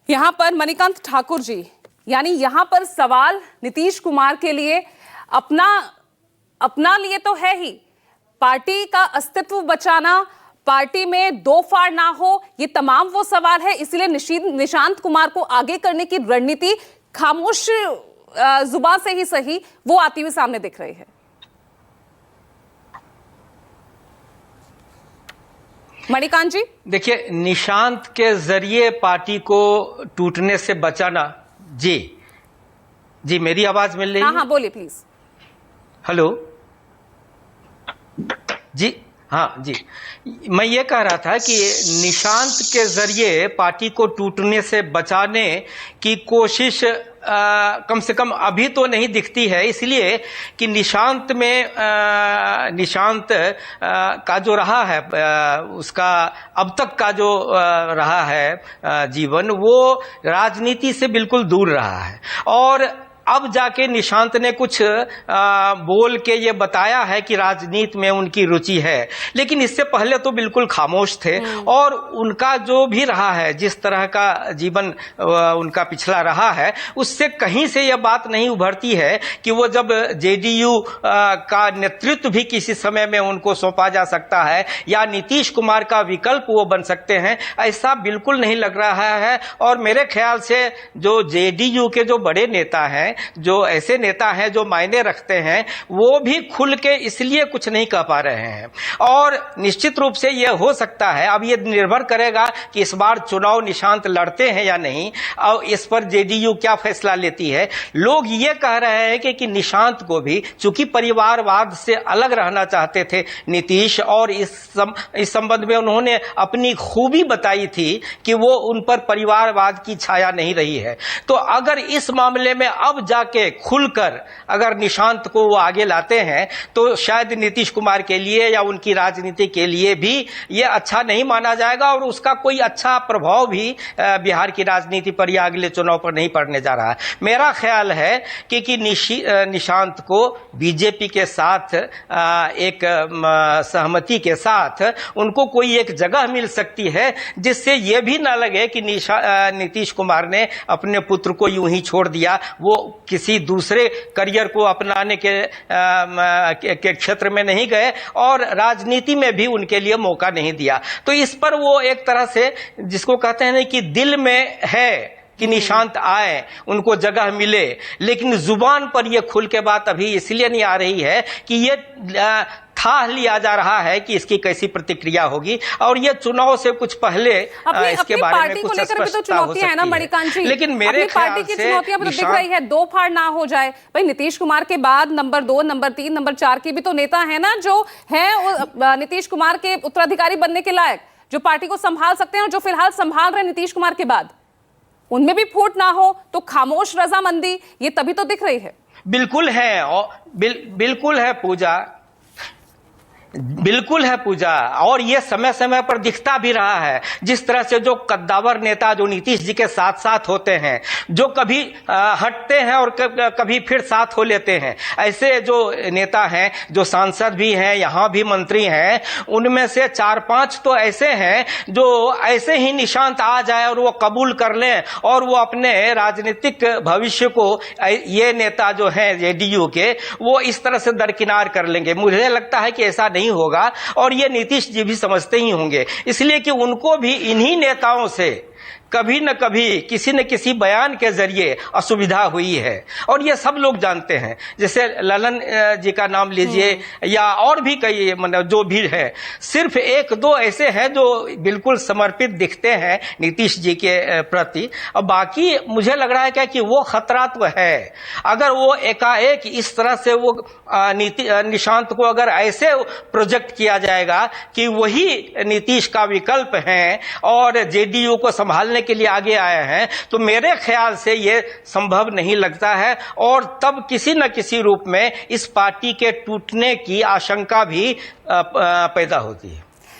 यहाँ पर मणिकांत ठाकुर जी, यानी यहाँ पर सवाल नीतीश कुमार के लिए अपना लिए तो है ही, पार्टी का अस्तित्व बचाना, पार्टी में दो फाड़ ना हो, ये तमाम वो सवाल है। इसलिए निशांत कुमार को आगे करने की रणनीति खामोश जुबान से ही सही वो आती हुई सामने दिख रही है। मणिकांत जी, देखिए, निशांत के जरिए पार्टी को टूटने से बचाना। जी मेरी आवाज मिल रही है? हाँ बोलिए प्लीज। हेलो जी, हाँ जी, मैं ये कह रहा था कि निशांत के जरिए पार्टी को टूटने से बचाने की कोशिश कम से कम अभी तो नहीं दिखती है, इसलिए कि निशांत का जो रहा है, उसका अब तक का जो रहा है जीवन, वो राजनीति से बिल्कुल दूर रहा है। और अब जाके निशांत ने कुछ बोल के ये बताया है कि राजनीति में उनकी रुचि है, लेकिन इससे पहले तो बिल्कुल खामोश थे। और उनका जो भी रहा है, जिस तरह का जीवन उनका पिछला रहा है, उससे कहीं से यह बात नहीं उभरती है कि वो जब जेडीयू का नेतृत्व भी किसी समय में उनको सौंपा जा सकता है या नीतीश कुमार का विकल्प वो बन सकते हैं, ऐसा बिल्कुल नहीं लग रहा है। और मेरे ख्याल से जो जेडीयू के जो बड़े नेता हैं, जो ऐसे नेता हैं जो मायने रखते हैं, वो भी खुल के इसलिए कुछ नहीं कह पा रहे हैं। और निश्चित रूप से यह हो सकता है, अब यह निर्भर करेगा कि इस बार चुनाव निशांत लड़ते हैं या नहीं, और इस पर जेडीयू क्या फैसला लेती है। लोग ये कह रहे हैं कि निशांत को भी, चूंकि परिवारवाद से अलग रहना चाहते थे नीतीश, और इस संबंध में उन्होंने अपनी खूबी बताई थी कि वो उन पर परिवारवाद की छाया नहीं रही है। तो अगर इस मामले में अब जाके खुलकर अगर निशांत को वो आगे लाते हैं, तो शायद नीतीश कुमार के लिए या उनकी राजनीति के लिए भी ये अच्छा नहीं माना जाएगा, और उसका कोई अच्छा प्रभाव भी बिहार की राजनीति पर या अगले चुनाव पर नहीं पड़ने जा रहा है। मेरा ख्याल है कि निशांत को बीजेपी के साथ एक सहमति के साथ उनको कोई एक जगह मिल सकती है, जिससे ये भी ना लगे कि नीतीश कुमार ने अपने पुत्र को यूं ही छोड़ दिया, वो किसी दूसरे करियर को अपनाने के क्षेत्र में नहीं गए और राजनीति में भी उनके लिए मौका नहीं दिया। तो इस पर वो एक तरह से, जिसको कहते हैं कि दिल में है कि निशांत आए, उनको जगह मिले, लेकिन जुबान पर यह खुल के बात अभी इसलिए नहीं आ रही है कि ये था लिया जा रहा है कि इसकी कैसी प्रतिक्रिया होगी, और ये चुनाव से कुछ पहले इसके बारे में कुछ स्पष्टता हो सकती है। मणिकांत जी, लेकिन मेरे पार्टी की चुनौतियां तो दिख रही है, दो फाड़ ना हो जाए। भाई, नीतीश कुमार के बाद नंबर 2, नंबर 3, नंबर 4 के भी तो नेता है ना, जो है नीतीश कुमार के उत्तराधिकारी बनने के लायक, जो पार्टी को संभाल सकते हैं, और जो फिलहाल संभाल रहे नीतीश कुमार के बाद, उनमें भी फूट ना हो तो खामोश रजामंदी ये तभी तो दिख रही है। बिल्कुल है, बिल्कुल है पूजा, बिल्कुल है पूजा, और ये समय समय पर दिखता भी रहा है। जिस तरह से जो कद्दावर नेता जो नीतीश जी के साथ साथ होते हैं, जो कभी हटते हैं और कभी फिर साथ हो लेते हैं, ऐसे जो नेता हैं, जो सांसद भी हैं, यहाँ भी मंत्री हैं, उनमें से 4-5 तो ऐसे हैं जो ऐसे ही निशांत आ जाए और वो कबूल कर लें, और वो अपने राजनीतिक भविष्य को, ये नेता जो हैं जेडीयू के, वो इस तरह से दरकिनार कर लेंगे। मुझे लगता है कि ऐसा नहीं होगा, और ये नीतीश जी भी समझते ही होंगे, इसलिए कि उनको भी इन्हीं नेताओं से कभी न कभी किसी न किसी बयान के जरिए असुविधा हुई है, और ये सब लोग जानते हैं। जैसे ललन जी का नाम लीजिए, या और भी कई, मतलब जो भी है, सिर्फ 1-2 ऐसे हैं जो बिल्कुल समर्पित दिखते हैं नीतीश जी के प्रति। और बाकी मुझे लग रहा है क्या कि वो खतरा तो है। अगर वो एकाएक इस तरह से वो निशांत को अगर ऐसे प्रोजेक्ट किया जाएगा कि वही नीतीश का विकल्प है और जेडीयू को संभालने के लिए आगे आए हैं, तो मेरे ख्याल से यह संभव नहीं लगता है, और तब किसी न किसी रूप में इस पार्टी के टूटने की आशंका भी पैदा होती है।